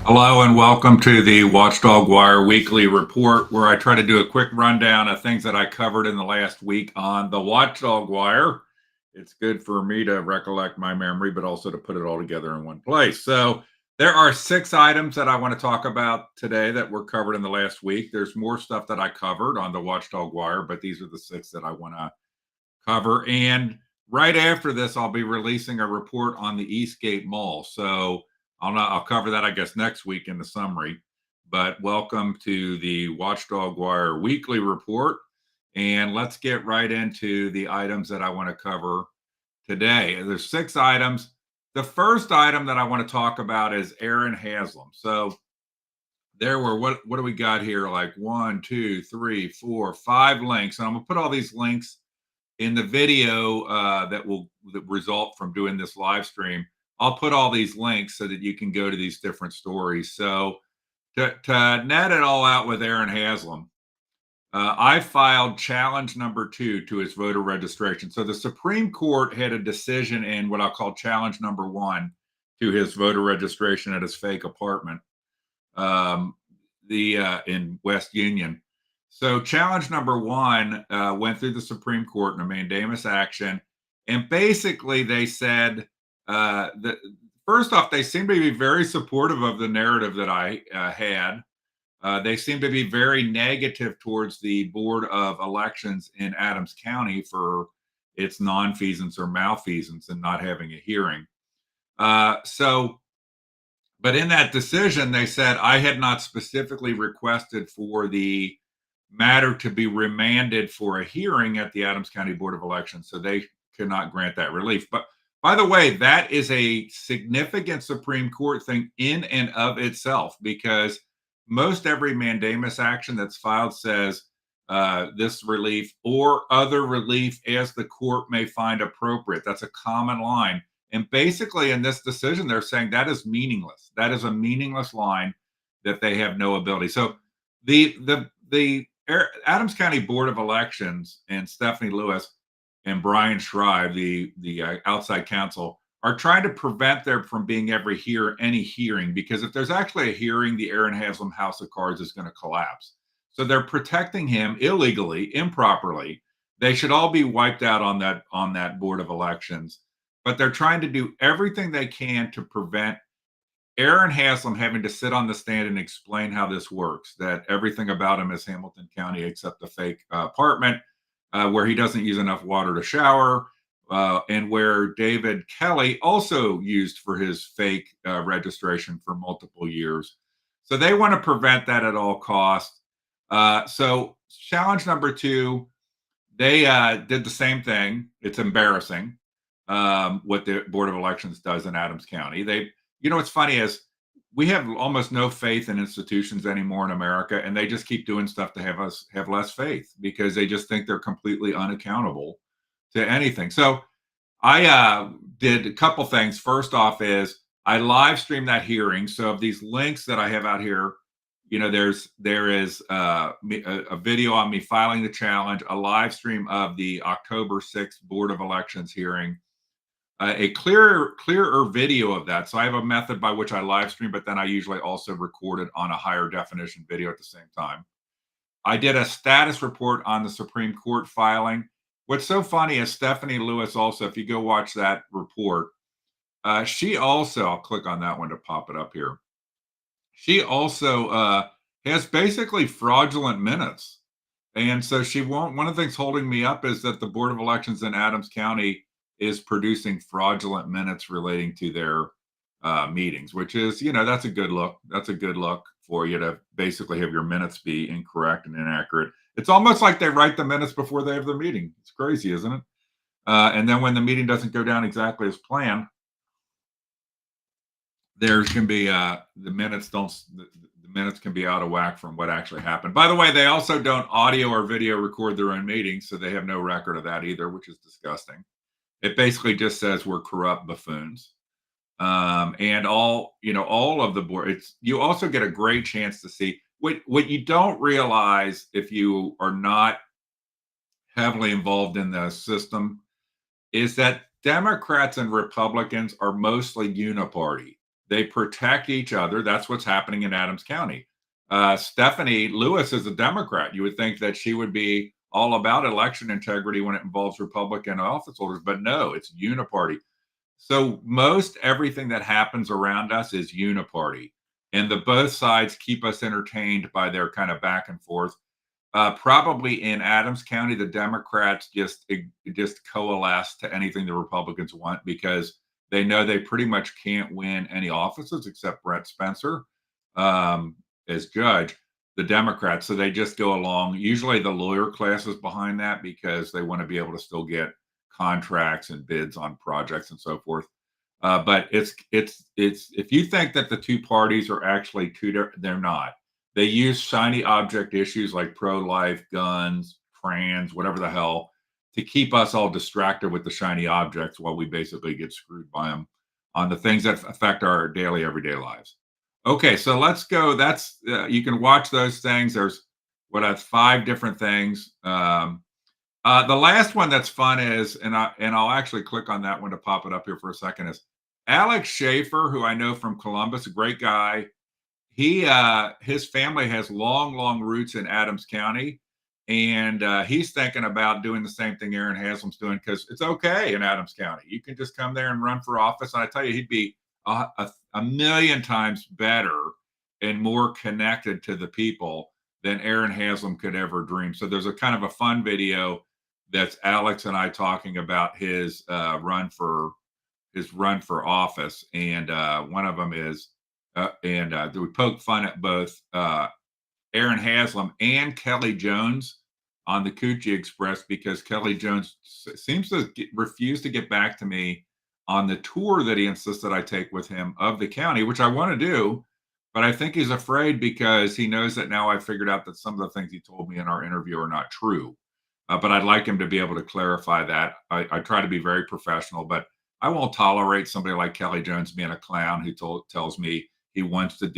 Hello and welcome to the Watchdog Wire weekly report, where I try to do a quick rundown of things that I covered in the last week on the Watchdog Wire. It's good for me to recollect my memory, but also to put it all together in one place. So, there are 6 items that I want to talk about today that were covered in the last week. There's more stuff that I covered on the Watchdog Wire, but these are the 6 that I want to cover. And right after this, I'll be releasing a report on the Eastgate Mall. So I'll cover that, I guess, next week in the summary. But welcome to the Watchdog Wire weekly report. And let's get right into the items that I want to cover today. There's 6 items. The first item that I want to talk about is Aaron Haslam. So there were what do we got here? Like 1, 2, 3, 4, 5 links. And I'm gonna put all these links in the video that result from doing this live stream. I'll put all these links so that you can go to these different stories. So to net it all out with Aaron Haslam, I filed challenge number 2 to his voter registration. So the Supreme Court had a decision in what I'll call challenge number 1 to his voter registration at his fake apartment, um, the in West Union. So challenge number 1 went through the Supreme Court in a mandamus action, and basically they said that first off, they seem to be very supportive of the narrative that I had. They seem to be very negative towards the Board of Elections in Adams County for its nonfeasance or malfeasance and not having a hearing. So but in that decision, they said I had not specifically requested for the matter to be remanded for a hearing at the Adams County Board of Elections, so they could not grant that relief. But by the way, that is a significant Supreme Court thing in and of itself, because most every mandamus action that's filed says this relief or other relief as the court may find appropriate. That's a common line. And basically, in this decision, they're saying that is meaningless. That is a meaningless line that they have no ability. So the Adams County Board of Elections and Stephanie Lewis and Brian Schreiber, the outside counsel, are trying to prevent there from being any hearing, because if there's actually a hearing, the Aaron Haslam House of Cards is going to collapse. So they're protecting him illegally, improperly. They should all be wiped out on that Board of Elections, but they're trying to do everything they can to prevent Aaron Haslam having to sit on the stand and explain how this works, that everything about him is Hamilton County except the fake apartment, where he doesn't use enough water to shower, and where David Kelly also used for his fake registration for multiple years. So they want to prevent that at all costs. So challenge number 2, they did the same thing. It's embarrassing what the Board of Elections does in Adams County. What's funny is we have almost no faith in institutions anymore in America, and they just keep doing stuff to have us have less faith because they just think they're completely unaccountable to anything. So I did a couple things. First off, is I live streamed that hearing. So of these links that I have out here, there is a video on me filing the challenge, a live stream of the October 6th Board of Elections hearing, a clearer video of that. So I have a method by which I live stream, but then I usually also record it on a higher definition video at the same time. I did a status report on the Supreme Court filing. What's so funny is Stephanie Lewis also, if you go watch that report, she also, I'll click on that one to pop it up here. She also has basically fraudulent minutes. And so one of the things holding me up is that the Board of Elections in Adams County is producing fraudulent minutes relating to their meetings, which is, that's a good look. That's a good look for you to basically have your minutes be incorrect and inaccurate. It's almost like they write the minutes before they have the meeting. It's crazy, isn't it? And then when the meeting doesn't go down exactly as planned, there's can be the minutes can be out of whack from what actually happened. By the way, they also don't audio or video record their own meetings, so they have no record of that either, which is disgusting. It basically just says we're corrupt buffoons. And all of the board. You also get a great chance to see what you don't realize if you are not heavily involved in the system is that Democrats and Republicans are mostly uniparty. They protect each other. That's what's happening in Adams County. Stephanie Lewis is a Democrat. You would think that she would be all about election integrity when it involves Republican office holders, but no, it's uniparty. So most everything that happens around us is uniparty, and the both sides keep us entertained by their kind of back and forth. Probably in Adams County, the Democrats just coalesce to anything the Republicans want because they know they pretty much can't win any offices except Brett Spencer as judge. The Democrats, so they just go along. Usually, the lawyer class is behind that because they want to be able to still get contracts and bids on projects and so forth. But it's if you think that the two parties are actually two, they're not. They use shiny object issues like pro-life, guns, trans, whatever the hell, to keep us all distracted with the shiny objects while we basically get screwed by them on the things that affect our daily, everyday lives. Okay, so let's go. That's you can watch those things. There's that's 5 different things. The last one that's fun is, I'll actually click on that one to pop it up here for a second. Is Alex Schaefer, who I know from Columbus, a great guy. His family has long roots in Adams County, and he's thinking about doing the same thing Aaron Haslam's doing because it's okay in Adams County. You can just come there and run for office, and I tell you, he'd be a million times better and more connected to the people than Aaron Haslam could ever dream. So there's a kind of a fun video that's Alex and I talking about his run for office, and one of them is. We poke fun at both Aaron Haslam and Kelly Jones on the Coochie Express because Kelly Jones seems to refuse to get back to me on the tour that he insisted I take with him of the county, which I want to do, but I think he's afraid because he knows that now I've figured out that some of the things he told me in our interview are not true. But I'd like him to be able to clarify that. I try to be very professional, but I won't tolerate somebody like Kelly Jones being a clown who tells me he wants to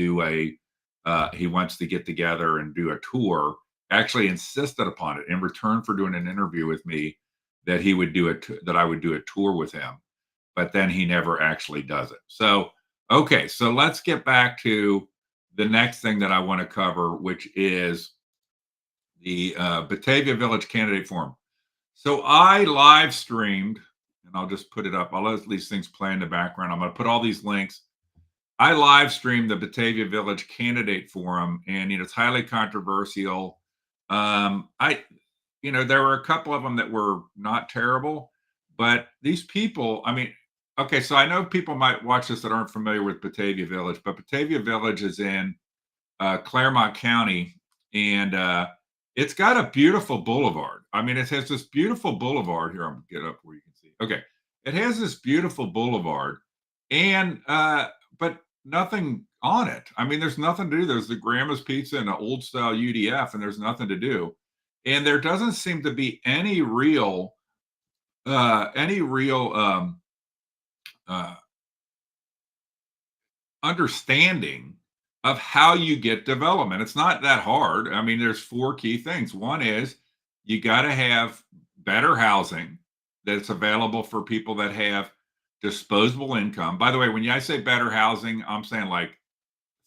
get together and do a tour. Actually insisted upon it in return for doing an interview with me that he would do that I would do a tour with him, but then he never actually does it. So okay, so let's get back to the next thing that I want to cover, which is the Batavia Village Candidate Forum. So I live streamed, and I'll just put it up. I'll let these things play in the background. I'm going to put all these links. I live streamed the Batavia Village Candidate Forum, and it's highly controversial. There were a couple of them that were not terrible, but these people, okay, so I know people might watch this that aren't familiar with Batavia Village, but Batavia Village is in Clermont County, and it's got a beautiful boulevard. It has this beautiful boulevard. Here, I'm going to get up where you can see. Okay, it has this beautiful boulevard, and but nothing on it. There's nothing to do. There's the Grandma's Pizza and the old style UDF, and there's nothing to do. And there doesn't seem to be any real understanding of how you get development. It's not that hard. There's 4 key things. One is you got to have better housing that's available for people that have disposable income. By the way, when I say better housing, I'm saying like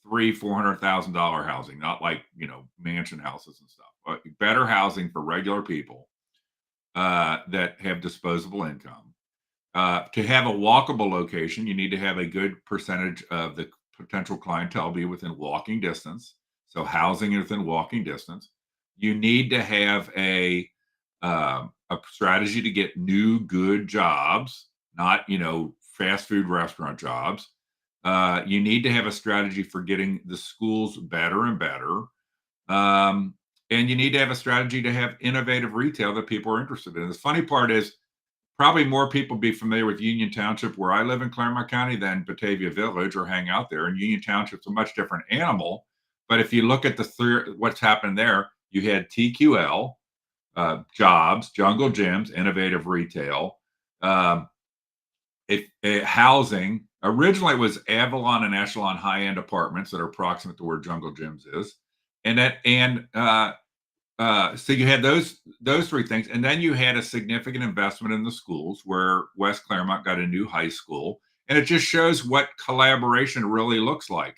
$300,000-$400,000 housing, not like mansion houses and stuff. But better housing for regular people that have disposable income. To have a walkable location, you need to have a good percentage of the potential clientele be within walking distance. So housing is within walking distance. You need to have a strategy to get new good jobs, not fast food restaurant jobs. You need to have a strategy for getting the schools better and better. And you need to have a strategy to have innovative retail that people are interested in. The funny part is probably more people be familiar with Union Township, where I live in Clermont County, than Batavia Village or hang out there. And Union Township's a much different animal. But if you look at what's happened there, you had TQL, jobs, jungle gyms, innovative retail, housing. Originally, it was Avalon and Echelon high-end apartments that are proximate to where jungle gyms is. So you had those 3 things, and then you had a significant investment in the schools, where West Clermont got a new high school, And it just shows what collaboration really looks like.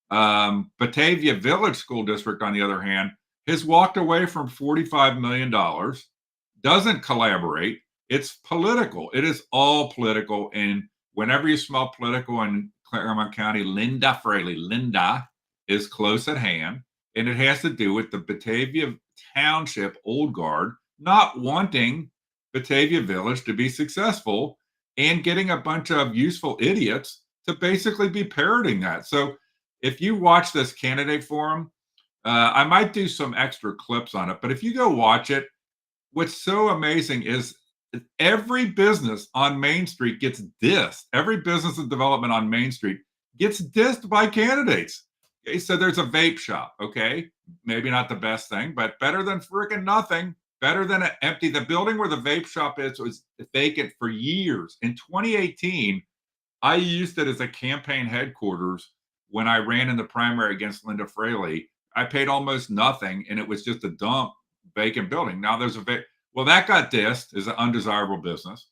Batavia Village School District, on the other hand, has walked away from $45 million, doesn't collaborate. It's political. It is all political. And whenever you smell political in Clermont County, Linda Fraley, Linda is close at hand. And it has to do with the Batavia Township Old Guard not wanting Batavia Village to be successful and getting a bunch of useful idiots to basically be parroting that. So if you watch this candidate forum, I might do some extra clips on it, but if you go watch it, what's so amazing is every business on Main Street gets dissed. Every business and development on Main Street gets dissed by candidates. Okay, so there's a vape shop. Okay, maybe not the best thing, but better than freaking nothing. Better than an empty. The building where the vape shop is was vacant for years. In 2018, I used it as a campaign headquarters when I ran in the primary against Linda Fraley. I paid almost nothing, and it was just a dump vacant building. Now there's well, that got dissed as an undesirable business.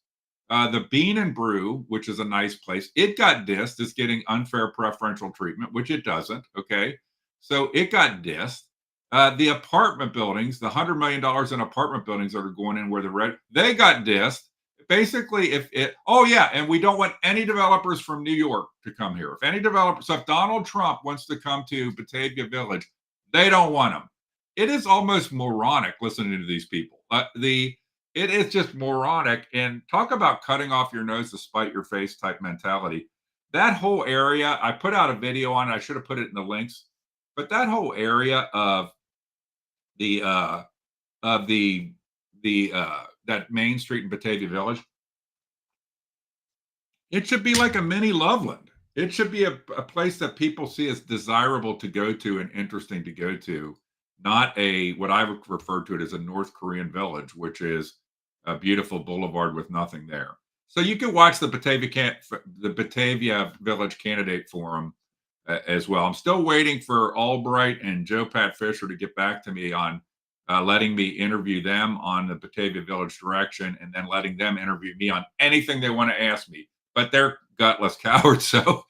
The Bean and Brew, which is a nice place, it got dissed as getting unfair preferential treatment, which it doesn't. Okay, so it got dissed. The apartment buildings, the $100 million in apartment buildings that are going in where they got dissed. Basically, and we don't want any developers from New York to come here. If any developers, so if Donald Trump wants to come to Batavia Village, they don't want him. It is almost moronic listening to these people. It is just moronic. And talk about cutting off your nose to spite your face type mentality. That whole area, I put out a video on it. I should have put it in the links. But that whole area of that Main Street in Batavia Village, it should be like a mini Loveland. It should be a place that people see as desirable to go to and interesting to go to, not what I would refer to it as a North Korean village, which is a beautiful boulevard with nothing there. So you can watch the Batavia Village Candidate Forum as well. I'm still waiting for Albright and Joe Pat Fisher to get back to me on letting me interview them on the Batavia Village direction, and then letting them interview me on anything they want to ask me. But they're gutless cowards. So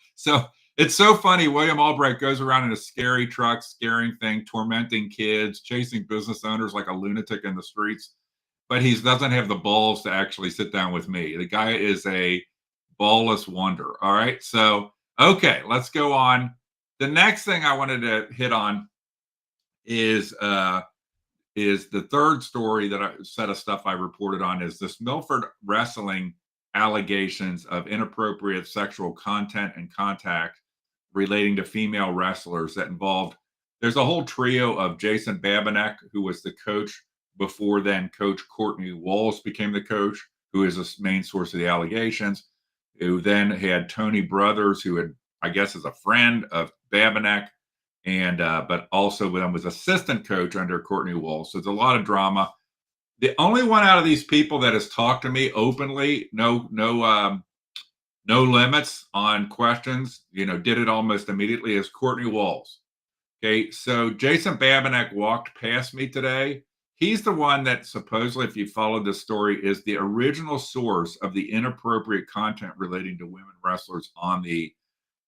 it's so funny. William Albright goes around in a scary truck, scaring thing, tormenting kids, chasing business owners like a lunatic in the streets. But he doesn't have the balls to actually sit down with me. The guy is a ballless wonder. All right. So, okay, let's go on. The next thing I wanted to hit on is the third story set of stuff I reported on is this Milford Wrestling allegations of inappropriate sexual content and contact relating to female wrestlers that involved, there's a whole trio of Jason Babinek, who was the coach before then. Coach Courtney Walsh became the coach, who is the main source of the allegations, who then had Tony Brothers, who had, I guess, is a friend of Babinek, and but also then was assistant coach under Courtney Walsh. So there's a lot of drama. The only one out of these people that has talked to me openly, no limits on questions, did it almost immediately, is Courtney Walsh. Okay, so Jason Babinek walked past me today. He's the one that supposedly, if you followed this story, is the original source of the inappropriate content relating to women wrestlers on the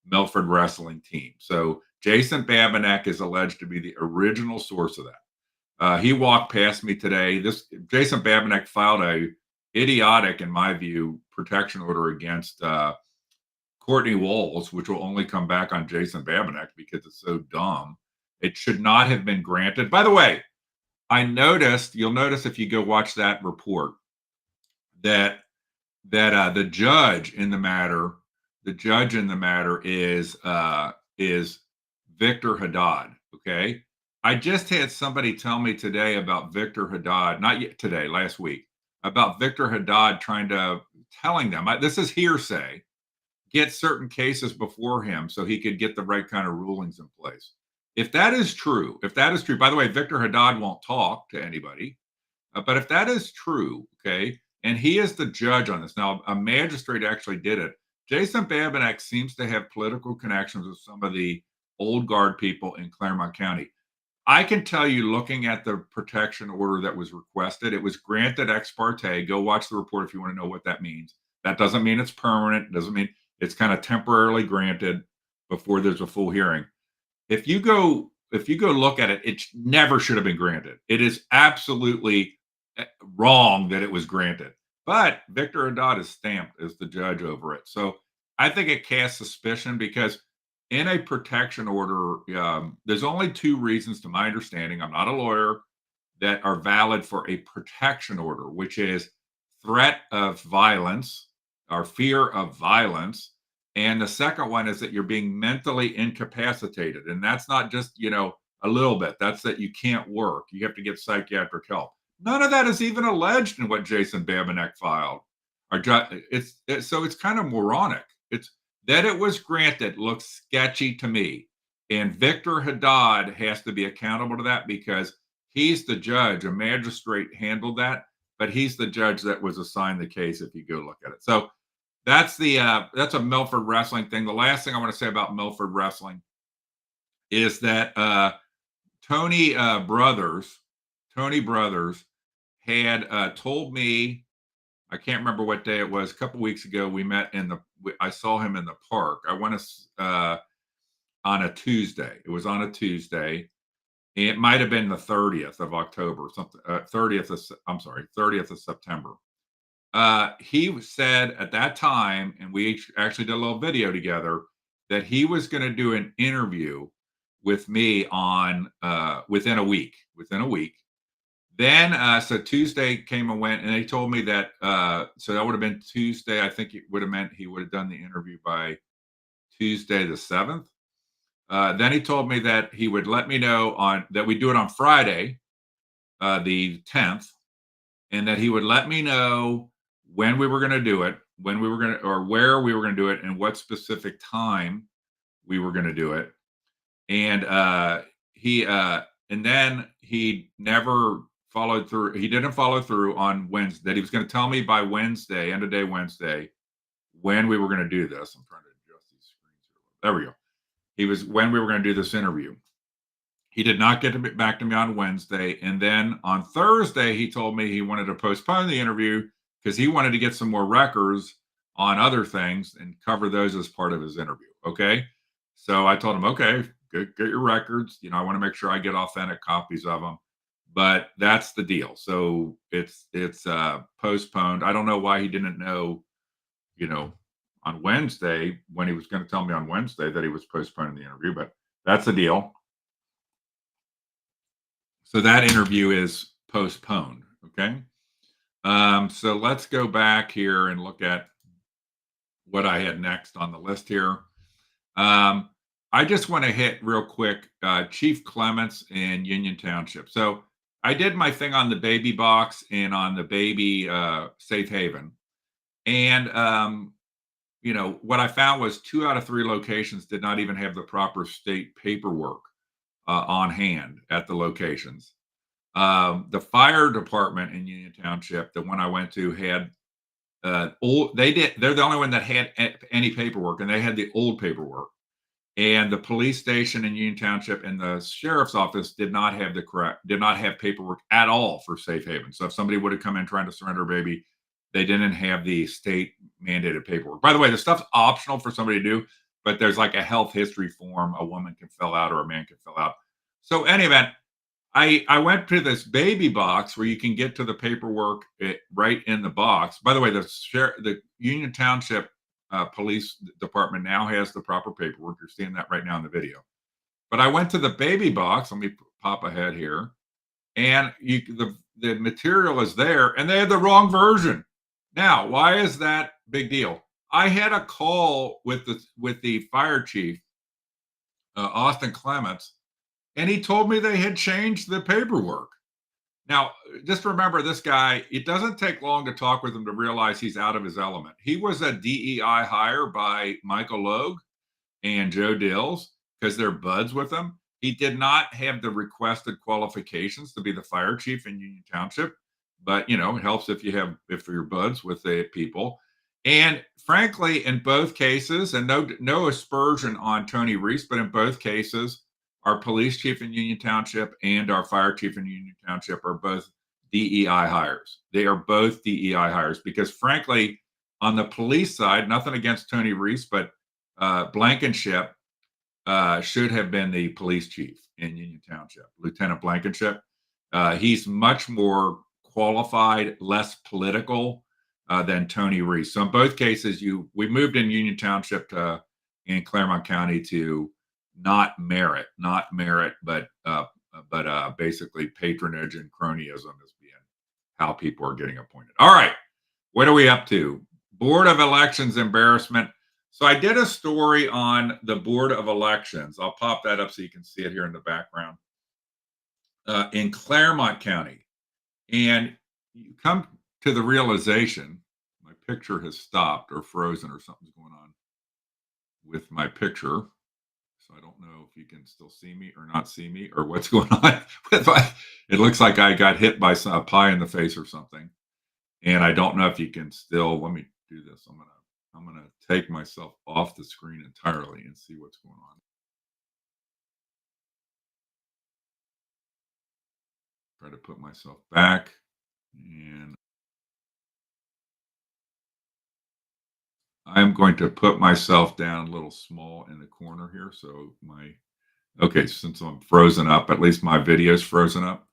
Milford Wrestling team. So Jason Babinek is alleged to be the original source of that. He walked past me today. Jason Babinek filed a idiotic, in my view, protection order against Courtney Walsh, which will only come back on Jason Babinek because it's so dumb. It should not have been granted. By the way, you'll notice if you go watch that report that the judge in the matter is Victor Haddad. Okay. I just had somebody tell me today about Victor Haddad, not yet today, last week, about Victor Haddad telling them, this is hearsay, get certain cases before him so he could get the right kind of rulings in place. If that is true, by the way, Victor Haddad won't talk to anybody, but if that is true, okay, and he is the judge on this. Now, a magistrate actually did it. Jason Babinek seems to have political connections with some of the old guard people in Clermont County. I can tell you, looking at the protection order that was requested, it was granted ex parte. Go watch the report if you want to know what that means. That doesn't mean it's permanent. It doesn't mean It's kind of temporarily granted before there's a full hearing. If you go look at it, it never should have been granted. It is absolutely wrong that it was granted. But Victor Haddad is stamped as the judge over it. So I think it casts suspicion because in a protection order, there's only two reasons, to my understanding. I'm not a lawyer, that are valid for a protection order, which is threat of violence or fear of violence. And the second one is that you're being mentally incapacitated. And that's not just, a little bit. That's that you can't work. You have to get psychiatric help. None of that is even alleged in what Jason Babinek filed. So it's kind of moronic. It's that it was granted looks sketchy to me. And Victor Haddad has to be accountable to that because he's the judge. A magistrate handled that, but he's the judge that was assigned the case if you go look at it. So that's a Milford Wrestling thing. The last thing I want to say about Milford Wrestling is that Tony Brothers had told me, I can't remember what day it was, a couple weeks ago, I saw him in the park. I went on a Tuesday. It was on a Tuesday. It might have been the 30th of October, something. 30th of September. He said at that time, and we actually did a little video together, that he was going to do an interview with me on within a week. Then, so Tuesday came and went, and they told me that, so that would have been Tuesday. I think it would have meant he would have done the interview by Tuesday the 7th. Then he told me that he would let me know that we do it on Friday, the 10th, and that he would let me know when we were going to do it, or where we were going to do it, and what specific time we were going to do it. And then he never followed through. He didn't follow through on Wednesday. That he was going to tell me by Wednesday, end of day Wednesday, when we were going to do this. I'm trying to adjust these screens here. There we go. When we were going to do this interview. He did not get back to me on Wednesday. And then on Thursday, he told me he wanted to postpone the interview because he wanted to get some more records on other things and cover those as part of his interview. Okay. So I told him, okay, get your records. I want to make sure I get authentic copies of them. But that's the deal. So it's postponed. I don't know why he didn't know, on Wednesday, when he was going to tell me on Wednesday that he was postponing the interview, but that's the deal. So that interview is postponed. Okay. So let's go back here and look at what I had next on the list here. I just want to hit real quick Chief Clements in Union Township. So I did my thing on the baby box and on the baby safe haven. And what I found was 2 out of 3 locations did not even have the proper state paperwork on hand at the locations. The fire department in Union Township, the one I went to, had they're the only one that had any paperwork, and they had the old paperwork. And the police station in Union Township and the sheriff's office did not have paperwork at all for safe haven. So if somebody would have come in trying to surrender a baby, they didn't have the state mandated paperwork. By the way, the stuff's optional for somebody to do, but there's like a health history form a woman can fill out or a man can fill out. So any event, I went to this baby box where you can get to the paperwork right in the box. By the way, the Union Township police department now has the proper paperwork. You're seeing that right now in the video. But I went to the baby box. Let me pop ahead here. And the material is there, and they had the wrong version. Now, why is that big deal? I had a call with the fire chief, Austin Clements, and he told me they had changed the paperwork. Now, just remember this guy, it doesn't take long to talk with him to realize he's out of his element. He was a DEI hire by Michael Logue and Joe Dills because they're buds with him. He did not have the requested qualifications to be the fire chief in Union Township, but it helps if you're buds with the people. And frankly, in both cases, and no aspersion on Tony Reese, but in both cases, our police chief in Union Township and our fire chief in Union Township are both DEI hires. They are both DEI hires because, frankly, On the police side, nothing against Tony Reese, but Blankenship should have been the police chief in Union Township, Lieutenant Blankenship. He's much more qualified, less political than Tony Reese. So in both cases, we moved in Union Township in Clermont County to not merit, but basically patronage and cronyism as being how people are getting appointed. All right, what are we up to? Board of Elections embarrassment. So I did a story on the Board of Elections. I'll pop that up so you can see it here in the background in Clermont County. And you come to the realization, my picture has stopped or frozen or something's going on with my picture. So I don't know if you can still see me or not see me or what's going on with it looks like I got hit by a pie in the face or something. And I don't know if you can still, let me do this. I'm gonna take myself off the screen entirely and see what's going on. Try to put myself back, and I'm going to put myself down a little small in the corner here. So okay, since I'm frozen up, at least my video's frozen up.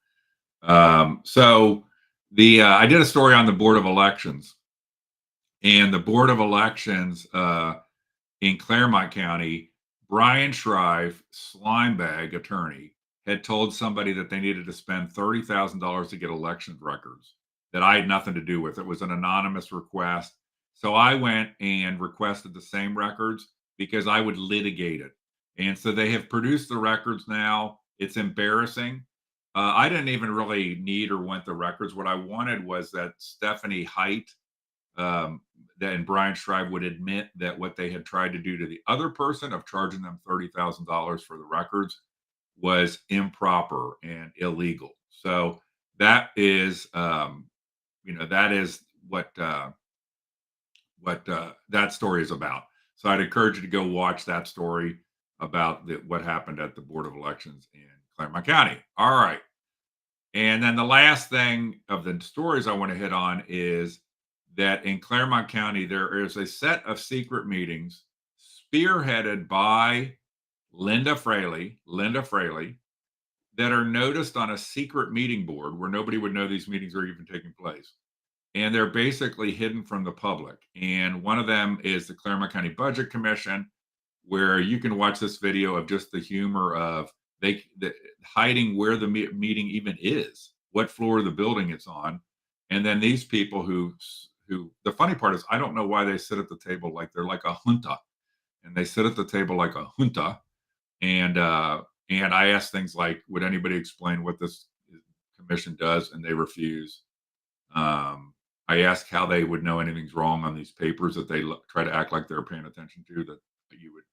So I did a story on the Board of Elections, and the Board of Elections in Clermont County, Brian Shrive, Slimebag attorney, had told somebody that they needed to spend $30,000 to get election records that I had nothing to do with. It was an anonymous request. So I went and requested the same records because I would litigate it. And so they have produced the records now. It's embarrassing. I didn't even really need or want the records. What I wanted was that Stephanie Height and Brian Shrive would admit that what they had tried to do to the other person of charging them $30,000 for the records was improper and illegal. So that is, that is what that story is about. So I'd encourage you to go watch that story about what happened at the Board of Elections in Clermont County. All right. And then the last thing of the stories I want to hit on is that in Clermont County, there is a set of secret meetings spearheaded by Linda Fraley, that are noticed on a secret meeting board where nobody would know these meetings are even taking place. And they're basically hidden from the public. And one of them is the Clermont County Budget Commission, where you can watch this video of just the humor of hiding where the meeting even is, what floor of the building it's on. And then these people who the funny part is, I don't know why they sit at the table like they're like a junta, and they sit at the table like a junta. And I asked things like, would anybody explain what this commission does? And they refuse. I asked how they would know anything's wrong on these papers that they try to act like they're paying attention to, that you would,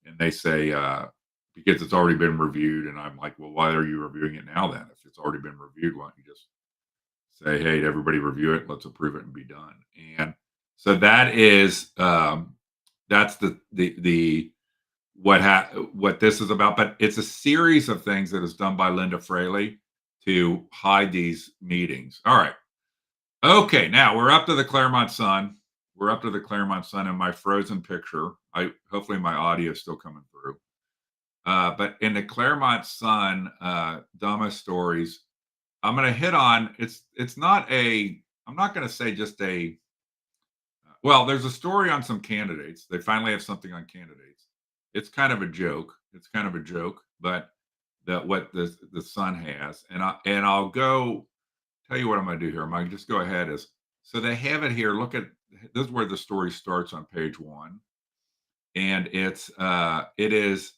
and they say, because it's already been reviewed. And I'm like, well, why are you reviewing it now then? If it's already been reviewed, why don't you just say, hey, everybody review it, let's approve it and be done. And so that is, that's what this is about. But it's a series of things that is done by Linda Fraley to hide these meetings. All right. Okay, now we're up to the Clermont Sun. We're up to the Clermont Sun in my frozen picture. Hopefully my audio is still coming through. But in the Clermont Sun, dumbest stories, I'm going to hit on. It's not a. I'm not going to say just a. Well, there's a story on some candidates. They finally have something on candidates. It's kind of a joke. But what the Sun has, and I'll go. Tell you what I'm going to do here. I'm going to just go ahead so they have it here. Look at this is where the story starts on page 1, and it is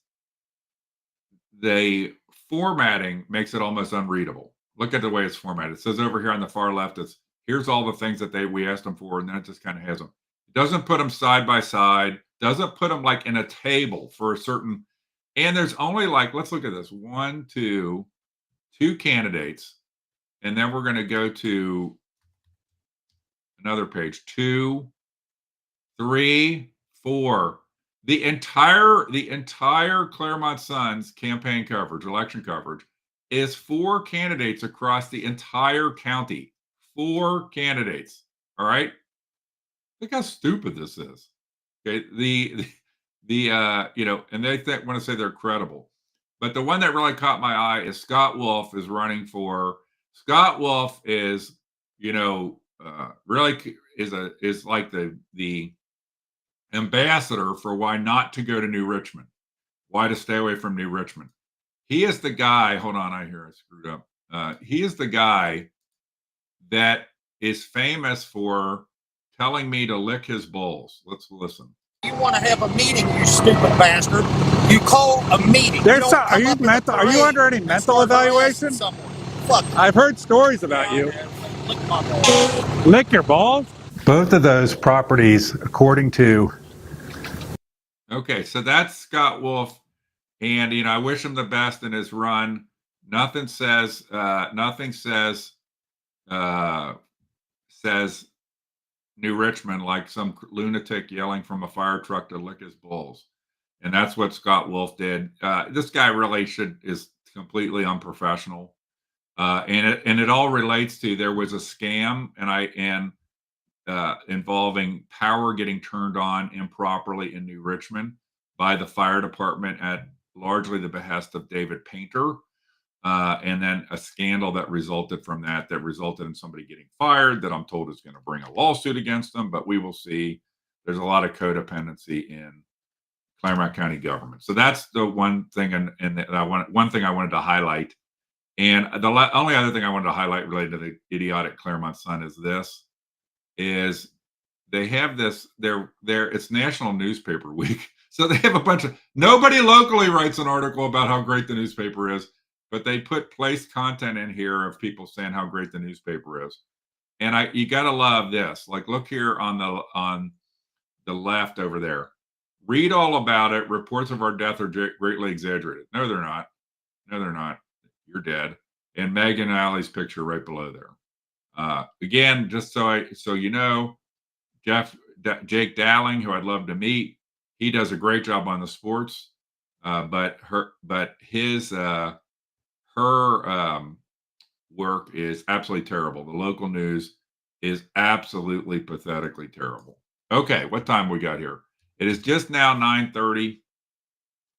the formatting makes it almost unreadable. Look at the way it's formatted. It says over here on the far left, here's all the things that we asked them for, and then it just kind of has them. It doesn't put them side by side. Doesn't put them like in a table for a certain. And there's only let's look at this. 2 candidates. And then we're going to go to another page. 2, 3, 4. The entire Clermont Sun's campaign coverage, election coverage, is 4 candidates across the entire county. 4 candidates. All right. Look how stupid this is. Okay, and they want to say they're credible, but the one that really caught my eye is Scott Wolf is running for. Scott Wolf is, really is like the ambassador for why not to go to New Richmond, why to stay away from New Richmond. He is the guy. Hold on, I screwed up. He is the guy that is famous for telling me to lick his balls. Let's listen. You want to have a meeting, you stupid bastard. You call a meeting. Are you mental? Are you under any mental evaluation? Fuck. I've heard stories about you. Lick my balls. Lick your balls? Both of those properties, according to. Okay, so that's Scott Wolf, and I wish him the best in his run. Nothing says says New Richmond like some lunatic yelling from a fire truck to lick his balls, and that's what Scott Wolf did. This guy really is completely unprofessional, and it all relates to there was a scam involving power getting turned on improperly in New Richmond by the fire department at largely the behest of David Painter. And then a scandal that resulted from that resulted in somebody getting fired that I'm told is going to bring a lawsuit against them, but we will see. There's a lot of codependency in Clermont County government. So that's the one thing, one thing I wanted to highlight. And the only other thing I wanted to highlight related to the idiotic Clermont Sun is they have this, it's National Newspaper Week. So they have a bunch of, nobody locally writes an article about how great the newspaper is, but they put placed content in here of people saying how great the newspaper is. And you got to love this. Like, look here on the left over there. Read all about it. Reports of our death are greatly exaggerated. No, they're not. No, they're not. You're dead. And Megan Alley's picture right below there. Again, just so you know, Jake Dowling, who I'd love to meet, he does a great job on the sports, but her work is absolutely terrible. The local news is absolutely pathetically terrible. Okay, what time we got here? It is just now 9:30,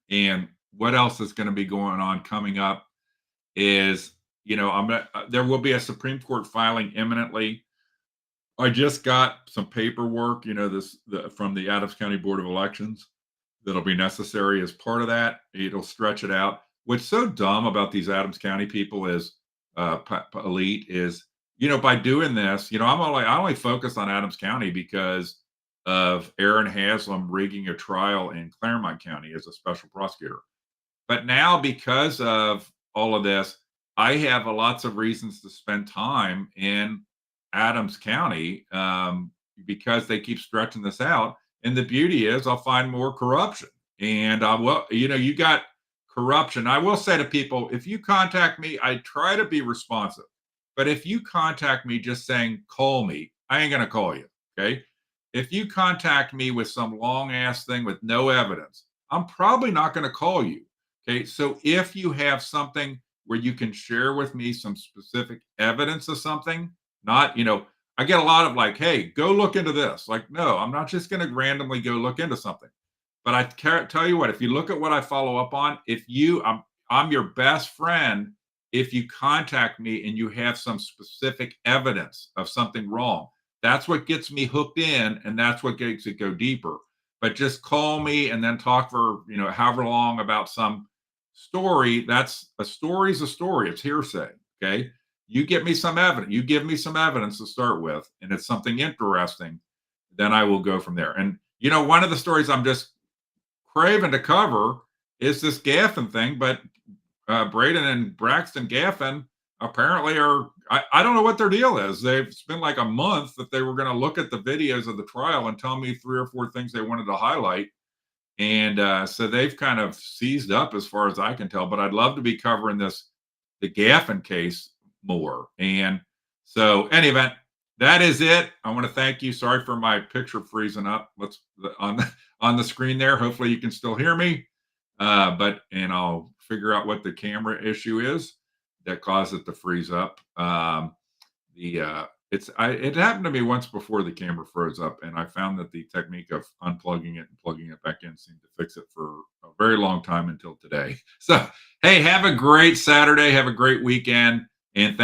and what else is going to be going on coming up is, there will be a Supreme Court filing imminently. I just got some paperwork, from the Adams County Board of Elections that'll be necessary as part of that. It'll stretch it out. What's so dumb about these Adams County people is, elite is, by doing this, I only focus on Adams County because of Aaron Haslam rigging a trial in Clermont County as a special prosecutor. But now, because of all of this, I have lots of reasons to spend time in Adams County because they keep stretching this out. And the beauty is I'll find more corruption. And you got corruption. I will say to people, if you contact me, I try to be responsive. But if you contact me just saying, call me, I ain't going to call you. Okay. If you contact me with some long ass thing with no evidence, I'm probably not going to call you. Okay. So if you have something where you can share with me some specific evidence of something, not, I get a lot of like, hey, go look into this. Like, no, I'm not just going to randomly go look into something. But I tell you what, if you look at what I follow up on, I'm your best friend if you contact me and you have some specific evidence of something wrong. That's what gets me hooked in, and that's what makes it go deeper. But just call me and then talk for, however long about some story. That's a story's a story. It's hearsay. Okay. You get me some evidence. You give me some evidence to start with, and it's something interesting. Then I will go from there. And, one of the stories I'm just craving to cover is this Gaffin thing, but Braden and Braxton Gaffin apparently I don't know what their deal is. It's been like a month that they were going to look at the videos of the trial and tell me 3 or 4 things they wanted to highlight. And so they've kind of seized up as far as I can tell, but I'd love to be covering the Gaffin case more. And so any event, that is it. I want to thank you. Sorry for my picture freezing up. On the screen there. Hopefully you can still hear me. And I'll figure out what the camera issue is that caused it to freeze up. it happened to me once before the camera froze up, and I found that the technique of unplugging it and plugging it back in seemed to fix it for a very long time until today. So, hey, have a great Saturday. Have a great weekend. And